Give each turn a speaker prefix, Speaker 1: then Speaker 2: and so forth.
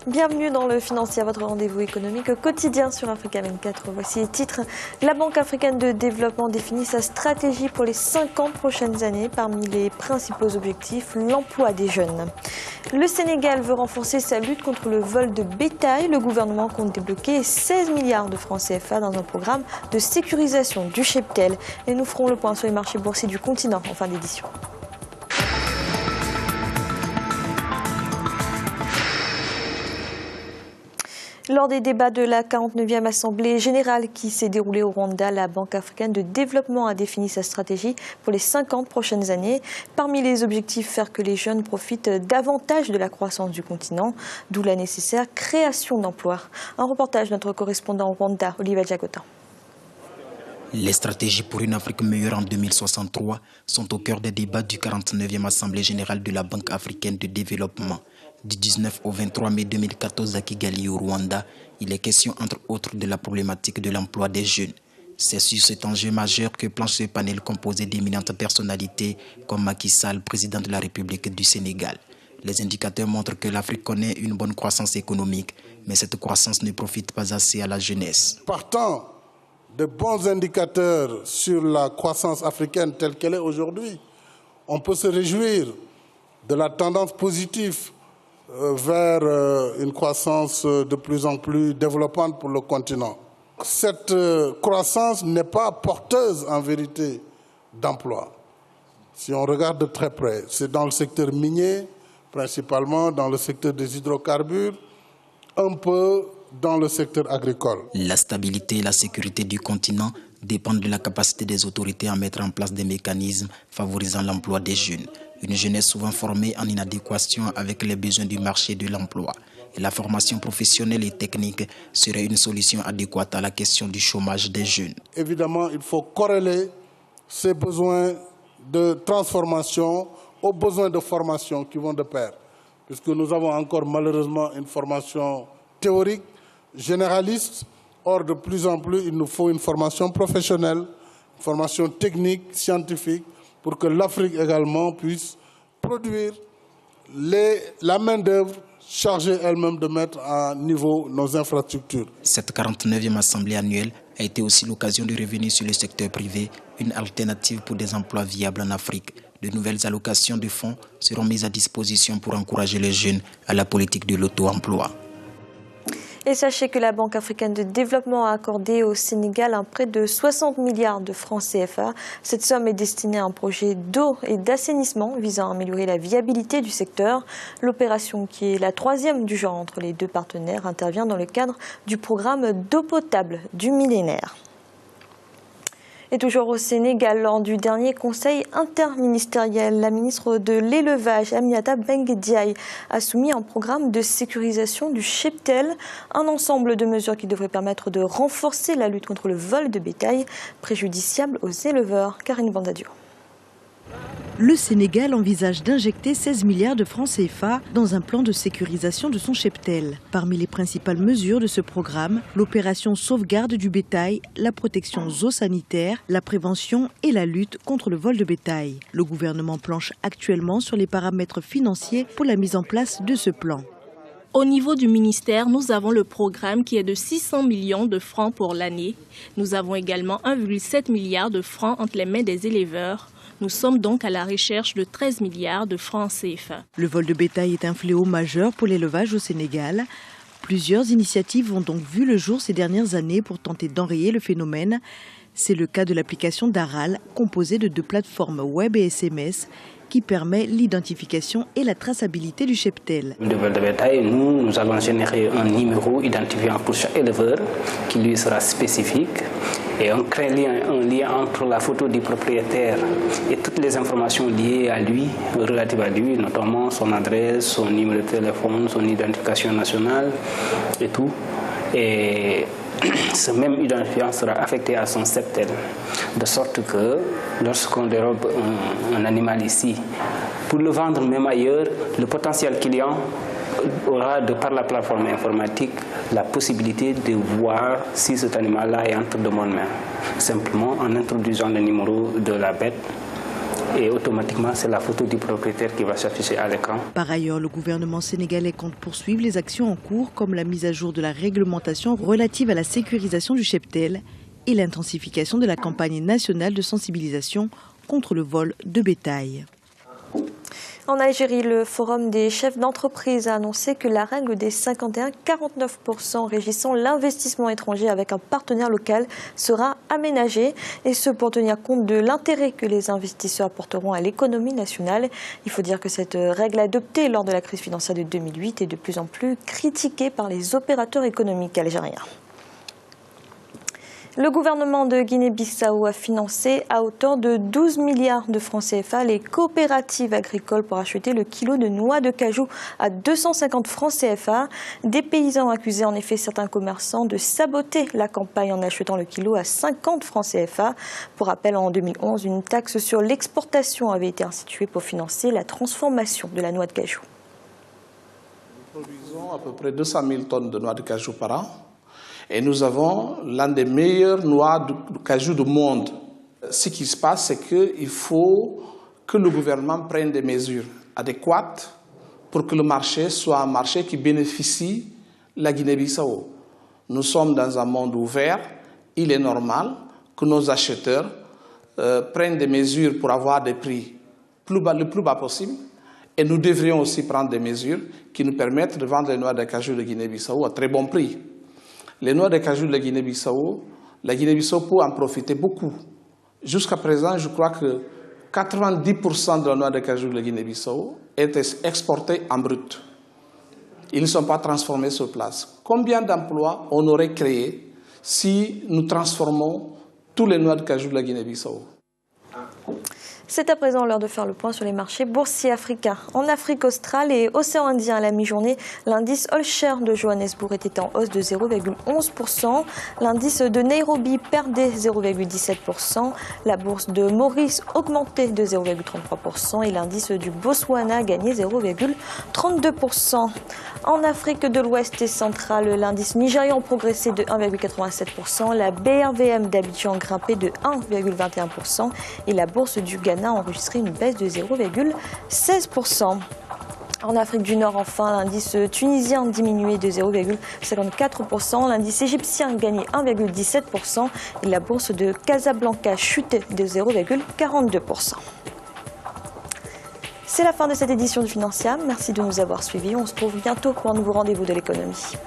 Speaker 1: Bienvenue dans le Financier, votre rendez-vous économique quotidien sur Africa 24. Voici les titres. La Banque africaine de développement définit sa stratégie pour les 50 prochaines années. Parmi les principaux objectifs, l'emploi des jeunes. Le Sénégal veut renforcer sa lutte contre le vol de bétail. Le gouvernement compte débloquer 16 milliards de francs CFA dans un programme de sécurisation du cheptel. Et nous ferons le point sur les marchés boursiers du continent en fin d'édition. Lors des débats de la 49e Assemblée générale qui s'est déroulée au Rwanda, la Banque africaine de développement a défini sa stratégie pour les 50 prochaines années. Parmi les objectifs, faire que les jeunes profitent davantage de la croissance du continent, d'où la nécessaire création d'emplois. Un reportage de notre correspondant au Rwanda, Olivier Jagotin.
Speaker 2: Les stratégies pour une Afrique meilleure en 2063 sont au cœur des débats du 49e Assemblée générale de la Banque africaine de développement. Du 19 au 23 mai 2014 à Kigali au Rwanda, il est question entre autres de la problématique de l'emploi des jeunes. C'est sur cet enjeu majeur que planche ce panel composé d'éminentes personnalités comme Macky Sall, président de la République du Sénégal. Les indicateurs montrent que l'Afrique connaît une bonne croissance économique, mais cette croissance ne profite pas assez à la jeunesse.
Speaker 3: Partant de bons indicateurs sur la croissance africaine telle qu'elle est aujourd'hui, on peut se réjouir de la tendance positive vers une croissance de plus en plus développante pour le continent. Cette croissance n'est pas porteuse en vérité d'emploi. Si on regarde de très près, c'est dans le secteur minier, principalement dans le secteur des hydrocarbures, un peu dans le secteur agricole.
Speaker 2: La stabilité et la sécurité du continent dépendent de la capacité des autorités à mettre en place des mécanismes favorisant l'emploi des jeunes. Une jeunesse souvent formée en inadéquation avec les besoins du marché de l'emploi. Et la formation professionnelle et technique serait une solution adéquate à la question du chômage des jeunes.
Speaker 3: Évidemment, il faut corréler ces besoins de transformation aux besoins de formation qui vont de pair. Puisque nous avons encore malheureusement une formation théorique, généraliste. Or, de plus en plus, il nous faut une formation professionnelle, une formation technique, scientifique, pour que l'Afrique également puisse produire la main-d'œuvre chargée elle-même de mettre à niveau nos infrastructures.
Speaker 2: Cette 49e Assemblée annuelle a été aussi l'occasion de revenir sur le secteur privé, une alternative pour des emplois viables en Afrique. De nouvelles allocations de fonds seront mises à disposition pour encourager les jeunes à la politique de l'auto-emploi.
Speaker 1: Et sachez que la Banque africaine de développement a accordé au Sénégal un prêt de 60 milliards de francs CFA. Cette somme est destinée à un projet d'eau et d'assainissement visant à améliorer la viabilité du secteur. L'opération, qui est la troisième du genre entre les deux partenaires, intervient dans le cadre du programme d'eau potable du millénaire. Et toujours au Sénégal, lors du dernier conseil interministériel, la ministre de l'Élevage, Aminata Mbengue Ndiaye, a soumis un programme de sécurisation du cheptel, un ensemble de mesures qui devrait permettre de renforcer la lutte contre le vol de bétail préjudiciable aux éleveurs. Karine Bandadio.
Speaker 4: Le Sénégal envisage d'injecter 16 milliards de francs CFA dans un plan de sécurisation de son cheptel. Parmi les principales mesures de ce programme, l'opération sauvegarde du bétail, la protection zoosanitaire, la prévention et la lutte contre le vol de bétail. Le gouvernement planche actuellement sur les paramètres financiers pour la mise en place de ce plan.
Speaker 5: Au niveau du ministère, nous avons le programme qui est de 600 millions de francs pour l'année. Nous avons également 1,7 milliard de francs entre les mains des éleveurs. Nous sommes donc à la recherche de 13 milliards de francs CFA.
Speaker 4: Le vol de bétail est un fléau majeur pour l'élevage au Sénégal. Plusieurs initiatives ont donc vu le jour ces dernières années pour tenter d'enrayer le phénomène. C'est le cas de l'application Daral, composée de 2 plateformes web et SMS, qui permet l'identification et la traçabilité du cheptel.
Speaker 6: Le vol de bétail, nous allons générer un numéro identifiant pour chaque éleveur qui lui sera spécifique et on crée un lien entre la photo du propriétaire et toutes les informations liées à lui, relatives à lui, notamment son adresse, son numéro de téléphone, son identification nationale et tout. Et ce même identifiant sera affecté à son cheptel, de sorte que lorsqu'on dérobe un animal ici, pour le vendre même ailleurs, le potentiel client aura, de par la plateforme informatique, la possibilité de voir si cet animal-là est entre de bonnes mains. Simplement en introduisant le numéro de la bête et automatiquement c'est la photo du propriétaire qui va s'afficher à l'écran.
Speaker 4: Par ailleurs, le gouvernement sénégalais compte poursuivre les actions en cours comme la mise à jour de la réglementation relative à la sécurisation du cheptel et l'intensification de la campagne nationale de sensibilisation contre le vol de bétail.
Speaker 1: En Algérie, le Forum des chefs d'entreprise a annoncé que la règle des 51,49% régissant l'investissement étranger avec un partenaire local sera aménagée, et ce pour tenir compte de l'intérêt que les investisseurs apporteront à l'économie nationale. Il faut dire que cette règle adoptée lors de la crise financière de 2008 est de plus en plus critiquée par les opérateurs économiques algériens. Le gouvernement de Guinée-Bissau a financé à hauteur de 12 milliards de francs CFA les coopératives agricoles pour acheter le kilo de noix de cajou à 250 francs CFA. Des paysans accusaient en effet certains commerçants de saboter la campagne en achetant le kilo à 50 francs CFA. Pour rappel, en 2011, une taxe sur l'exportation avait été instituée pour financer la transformation de la noix de cajou.
Speaker 7: Nous produisons à peu près 200 000 tonnes de noix de cajou par an. Et nous avons l'un des meilleures noix de cajou du monde. Ce qui se passe, c'est qu'il faut que le gouvernement prenne des mesures adéquates pour que le marché soit un marché qui bénéficie la Guinée-Bissau. Nous sommes dans un monde ouvert. Il est normal que nos acheteurs prennent des mesures pour avoir des prix le plus bas possible. Et nous devrions aussi prendre des mesures qui nous permettent de vendre les noix de cajou de Guinée-Bissau à très bon prix. Les noix de cajou de la Guinée-Bissau peut en profiter beaucoup. Jusqu'à présent, je crois que 90% de la noix de cajou de la Guinée-Bissau est exportée en brut. Ils ne sont pas transformés sur place. Combien d'emplois on aurait créé si nous transformons tous les noix de cajou de la Guinée-Bissau?
Speaker 1: C'est à présent l'heure de faire le point sur les marchés boursiers africains. En Afrique australe et océan Indien à la mi-journée, l'indice All Share de Johannesburg était en hausse de 0,11%. L'indice de Nairobi perdait 0,17%. La bourse de Maurice augmentait de 0,33% et l'indice du Botswana gagnait 0,32%. En Afrique de l'Ouest et centrale, l'indice nigérian progressait de 1,87%. La BRVM d'Abidjan grimpait de 1,21% et la bourse du Ghana a enregistré une baisse de 0,16%. En Afrique du Nord, enfin, l'indice tunisien diminuait de 0,54%, l'indice égyptien gagnait 1,17% et la bourse de Casablanca chutait de 0,42%. C'est la fin de cette édition du Financial. Merci de nous avoir suivis. On se retrouve bientôt pour un nouveau rendez-vous de l'économie.